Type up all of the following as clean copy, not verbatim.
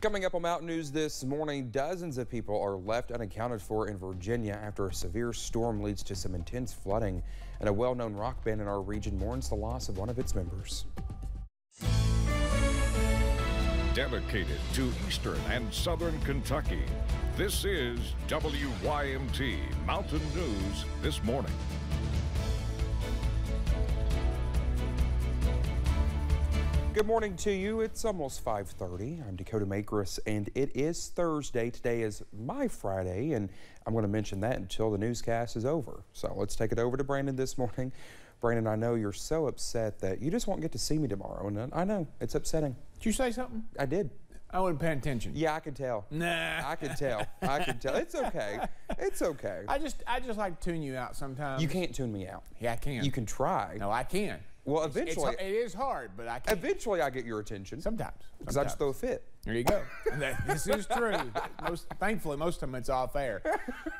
Coming up on Mountain News this morning, dozens of people are left unaccounted for in Virginia after a severe storm leads to some intense flooding, and a well-known rock band in our region mourns the loss of one of its members. Dedicated to Eastern and Southern Kentucky, this is WYMT Mountain News This Morning. Good morning to you. It's almost 5:30. I'm Dakota Makris, and it is Thursday. Today is my Friday, and I'm going to mention that until the newscast is over. So let's take it over to Brandon this morning. Brandon, I know you're so upset that you just won't get to see me tomorrow, and I know it's upsetting. Did you say something? I did. I wasn't paying attention. Yeah, I could tell. Nah. I could tell. I could tell. It's okay. It's okay. I just like to tune you out sometimes. You can't tune me out. Yeah, I can. You can try. No, I can. Well, eventually. It is hard, but I can. Eventually, I get your attention. Sometimes. Because I just throw a fit. There you go. This is true. Thankfully, most of them it's off air.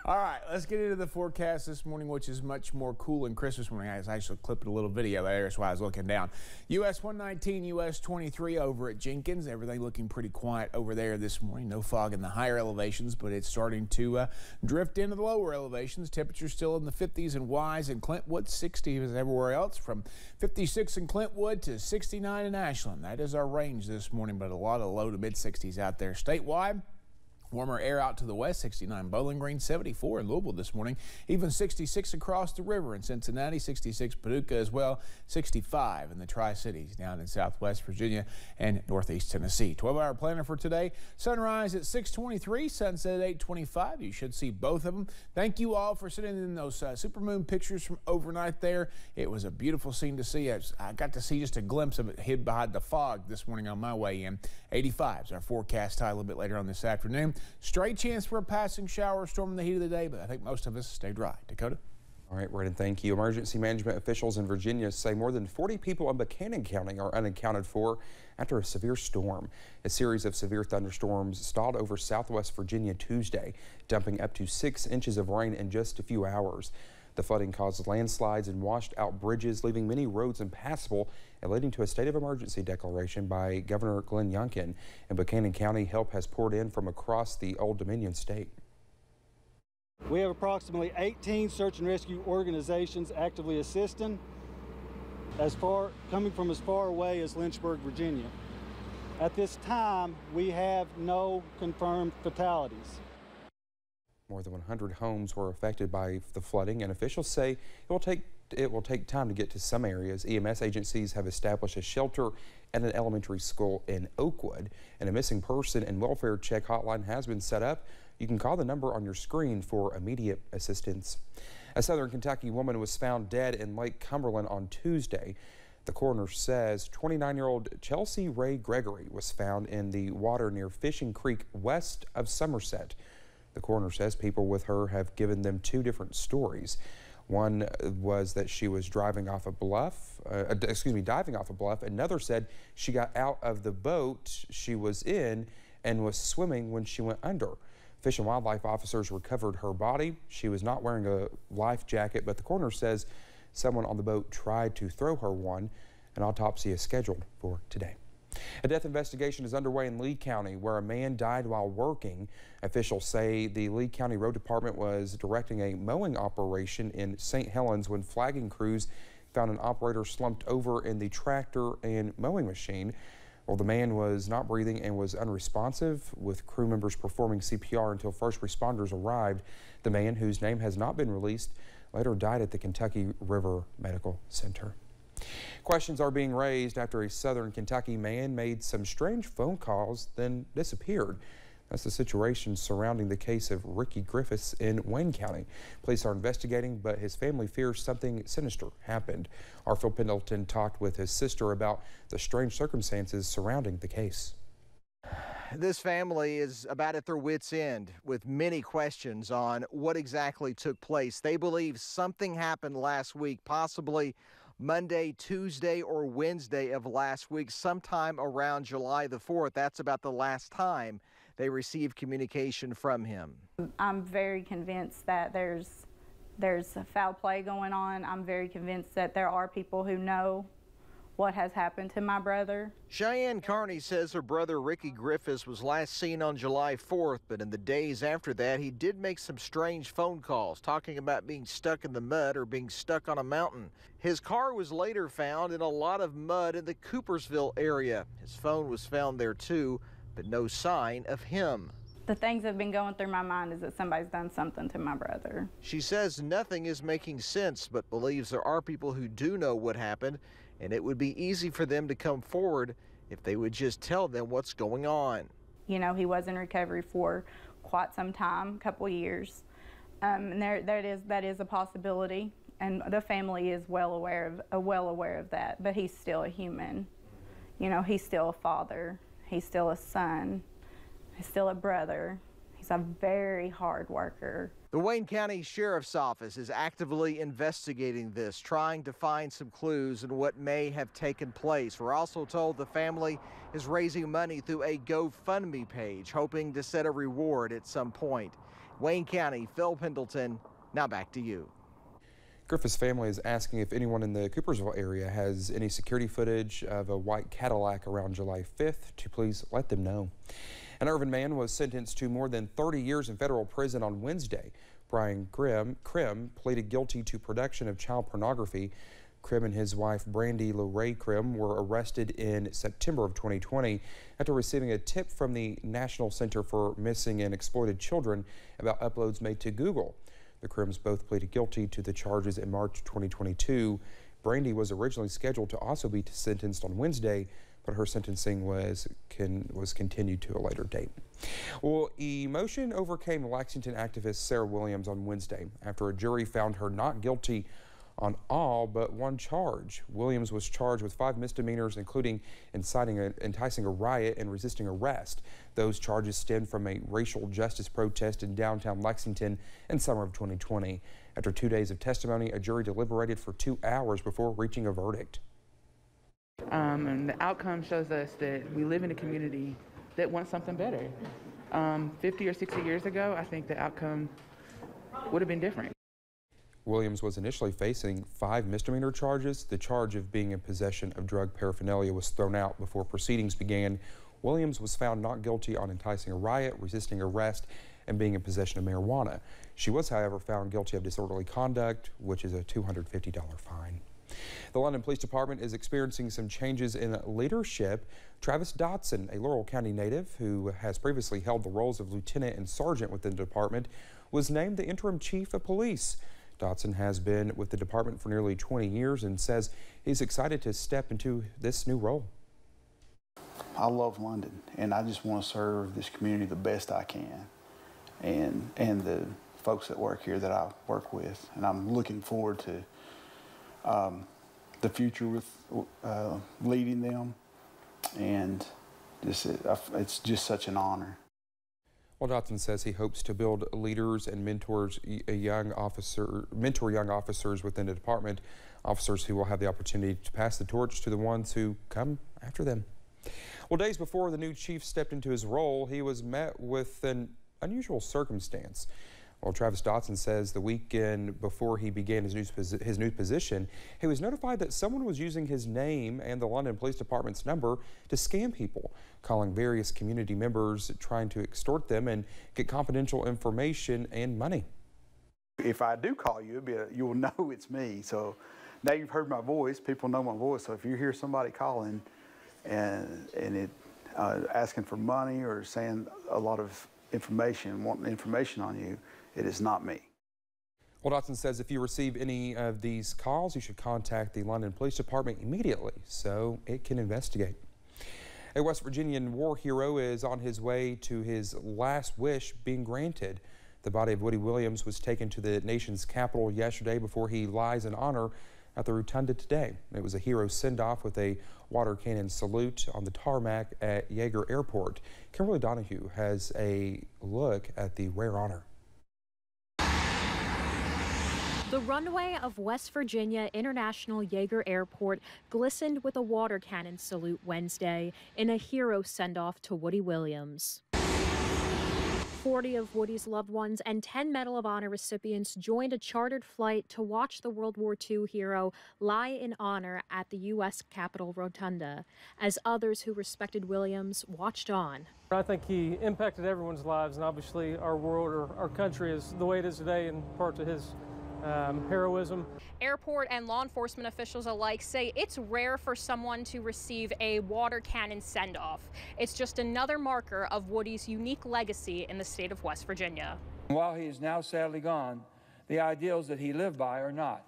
All right, let's get into the forecast this morning, which is much more cool and crisp this morning. I was actually clipping a little video there, that's why I was looking down. US 119, US 23 over at Jenkins. Everything looking pretty quiet over there this morning. No fog in the higher elevations, but it's starting to drift into the lower elevations. Temperatures still in the 50s in Wise and Clintwood, 60 as everywhere else, from 56 in Clintwood to 69 in Ashland. That is our range this morning, but a lot of low to mid-60s out there statewide. Warmer air out to the west, 69 Bowling Green, 74 in Louisville this morning, even 66 across the river in Cincinnati, 66 Paducah as well, 65 in the Tri-Cities down in southwest Virginia and northeast Tennessee. 12-hour planner for today, sunrise at 6:23, sunset at 8:25. You should see both of them. Thank you all for sending in those supermoon pictures from overnight there. It was a beautiful scene to see. I got to see just a glimpse of it hid behind the fog this morning on my way in. 85 is our forecast high a little bit later on this afternoon. Straight chance for a passing shower or storm in the heat of the day, but I think most of us stay dry. Dakota? All right, Brandon, thank you. Emergency management officials in Virginia say more than 40 people in Buchanan County are unaccounted for after a severe storm. A series of severe thunderstorms stalled over southwest Virginia Tuesday, dumping up to 6 inches of rain in just a few hours. The flooding caused landslides and washed out bridges, leaving many roads impassable and leading to a state of emergency declaration by Governor Glenn Youngkin. In Buchanan County, help has poured in from across the Old Dominion state. We have approximately 18 search and rescue organizations actively assisting, coming from as far away as Lynchburg, Virginia. At this time, we have no confirmed fatalities. More than 100 homes were affected by the flooding, and officials say it will take time to get to some areas. EMS agencies have established a shelter at an elementary school in Oakwood, and a missing person and welfare check hotline has been set up. You can call the number on your screen for immediate assistance. A southern Kentucky woman was found dead in Lake Cumberland on Tuesday. The coroner says 29-year-old Chelsea Ray Gregory was found in the water near Fishing Creek west of Somerset. The coroner says people with her have given them 2 different stories. One was that she was diving off a bluff. Another said she got out of the boat she was in and was swimming when she went under. Fish and Wildlife officers recovered her body. She was not wearing a life jacket, but the coroner says someone on the boat tried to throw her one. An autopsy is scheduled for today. A death investigation is underway in Lee County, where a man died while working. Officials say the Lee County Road Department was directing a mowing operation in St. Helens when flagging crews found an operator slumped over in the tractor and mowing machine. Well, the man was not breathing and was unresponsive, with crew members performing CPR until first responders arrived. The man, whose name has not been released, later died at the Kentucky River Medical Center. Questions are being raised after a southern Kentucky man made some strange phone calls, then disappeared. That's the situation surrounding the case of Ricky Griffiths in Wayne County. Police are investigating, but his family fears something sinister happened. Our Phil Pendleton talked with his sister about the strange circumstances surrounding the case. This family is about at their wits' end with many questions on what exactly took place. They believe something happened last week, possibly Monday, Tuesday, or Wednesday of last week, sometime around July the 4th. That's about the last time they received communication from him. I'm very convinced that there's a foul play going on. I'm very convinced that there are people who know what has happened to my brother. Cheyenne Carney says her brother Ricky Griffiths was last seen on July 4th, but in the days after that, he did make some strange phone calls talking about being stuck in the mud or being stuck on a mountain. His car was later found in a lot of mud in the Coopersville area. His phone was found there too, but no sign of him. The things that have been going through my mind is that somebody's done something to my brother. She says nothing is making sense, but believes there are people who do know what happened, and it would be easy for them to come forward if they would just tell them what's going on. You know, he was in recovery for quite some time, a couple years, and that is a possibility, and the family is well aware of that. But he's still a human. You know, he's still a father. He's still a son. He's still a brother. He's a very hard worker. The Wayne County Sheriff's Office is actively investigating this, trying to find some clues in what may have taken place. We're also told the family is raising money through a GoFundMe page, hoping to set a reward at some point. Wayne County, Phil Pendleton, now back to you. Griffith's family is asking if anyone in the Coopersville area has any security footage of a white Cadillac around July 5th to please let them know. An Irvin man was sentenced to more than 30 years in federal prison on Wednesday. Brian Krim pleaded guilty to production of child pornography. Krim and his wife, Brandy LeRae Krim, were arrested in September of 2020 after receiving a tip from the National Center for Missing and Exploited Children about uploads made to Google. The Krims both pleaded guilty to the charges in March 2022. Brandy was originally scheduled to also be sentenced on Wednesday, but her sentencing was continued to a later date. Well, emotion overcame Lexington activist Sarah Williams on Wednesday after a jury found her not guilty on all but one charge. Williams was charged with 5 misdemeanors, including enticing a riot and resisting arrest. Those charges stemmed from a racial justice protest in downtown Lexington in summer of 2020. After 2 days of testimony, a jury deliberated for 2 hours before reaching a verdict. And the outcome shows us that we live in a community that wants something better. 50 or 60 years ago, I think the outcome would have been different. Williams was initially facing 5 misdemeanor charges. The charge of being in possession of drug paraphernalia was thrown out before proceedings began. Williams was found not guilty on enticing a riot, resisting arrest, and being in possession of marijuana. She was, however, found guilty of disorderly conduct, which is a $250 fine. The London Police Department is experiencing some changes in leadership. Travis Dotson, a Laurel County native who has previously held the roles of lieutenant and sergeant within the department, was named the interim chief of police. Dotson has been with the department for nearly 20 years and says he's excited to step into this new role. I love London, and I just want to serve this community the best I can, and the folks that work here that I work with, and I'm looking forward to the future with leading them, and it's just such an honor. Well, Dotson says he hopes to build leaders and mentor young officers within the department, officers who will have the opportunity to pass the torch to the ones who come after them. Well, days before the new chief stepped into his role, he was met with an unusual circumstance. Well, Travis Dotson says the weekend before he began his new position, he was notified that someone was using his name and the London Police Department's number to scam people, calling various community members, trying to extort them and get confidential information and money. If I do call you, you'll know it's me. So now you've heard my voice, people know my voice. So if you hear somebody calling and asking for money or saying a lot of information, wanting information on you, it is not me. Well, Dotson says if you receive any of these calls, you should contact the London Police Department immediately so it can investigate. A West Virginian war hero is on his way to his last wish being granted. The body of Woody Williams was taken to the nation's capital yesterday before he lies in honor at the Rotunda today. It was a hero send-off with a water cannon salute on the tarmac at Yeager Airport. Kimberly Donahue has a look at the rare honor. The runway of West Virginia International Yeager Airport glistened with a water cannon salute Wednesday in a hero send-off to Woody Williams. 40 of Woody's loved ones and 10 Medal of Honor recipients joined a chartered flight to watch the World War II hero lie in honor at the U.S. Capitol Rotunda, as others who respected Williams watched on. I think he impacted everyone's lives, and obviously our world or our country is the way it is today in part to his heroism. Airport and law enforcement officials alike say it's rare for someone to receive a water cannon send-off. It's just another marker of Woody's unique legacy in the state of West Virginia. While he is now sadly gone, the ideals that he lived by are not.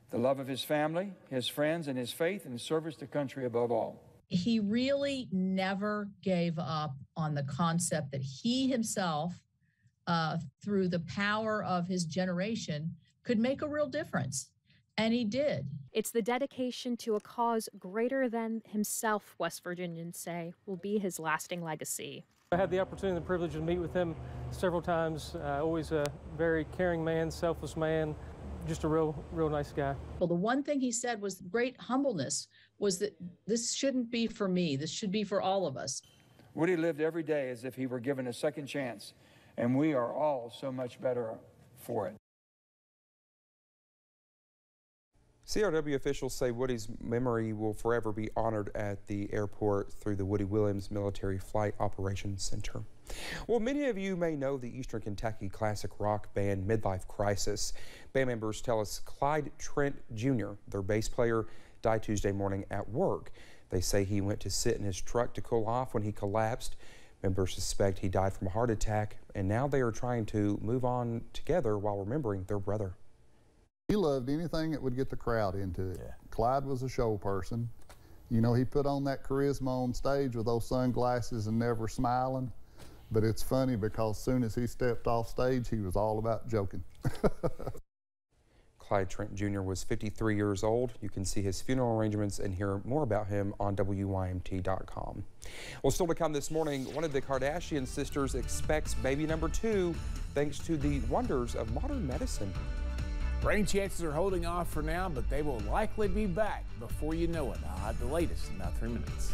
The love of his family, his friends, and his faith and service to country above all. He really never gave up on the concept that he himself, through the power of his generation, could make a real difference. And he did. It's the dedication to a cause greater than himself, West Virginians say, will be his lasting legacy. I had the opportunity and the privilege to meet with him several times. Always a very caring man, selfless man, just a real nice guy. Well, the one thing he said was great humbleness, was that this shouldn't be for me. This should be for all of us. Woody lived every day as if he were given a second chance, and we are all so much better for it. CRW officials say Woody's memory will forever be honored at the airport through the Woody Williams Military Flight Operations Center. Well, many of you may know the Eastern Kentucky classic rock band Midlife Crisis. Band members tell us Clyde Trent Jr., their bass player, died Tuesday morning at work. They say he went to sit in his truck to cool off when he collapsed. Members suspect he died from a heart attack, and now they are trying to move on together while remembering their brother. He loved anything that would get the crowd into it. Yeah. Clyde was a show person. You know, he put on that charisma on stage with those sunglasses and never smiling. But it's funny because as soon as he stepped off stage, he was all about joking. Clyde Trent Jr. was 53 years old. You can see his funeral arrangements and hear more about him on WYMT.com. Well, still to come this morning, one of the Kardashian sisters expects baby number 2 thanks to the wonders of modern medicine. Rain chances are holding off for now, but they will likely be back before you know it. I'll have the latest in about 3 minutes.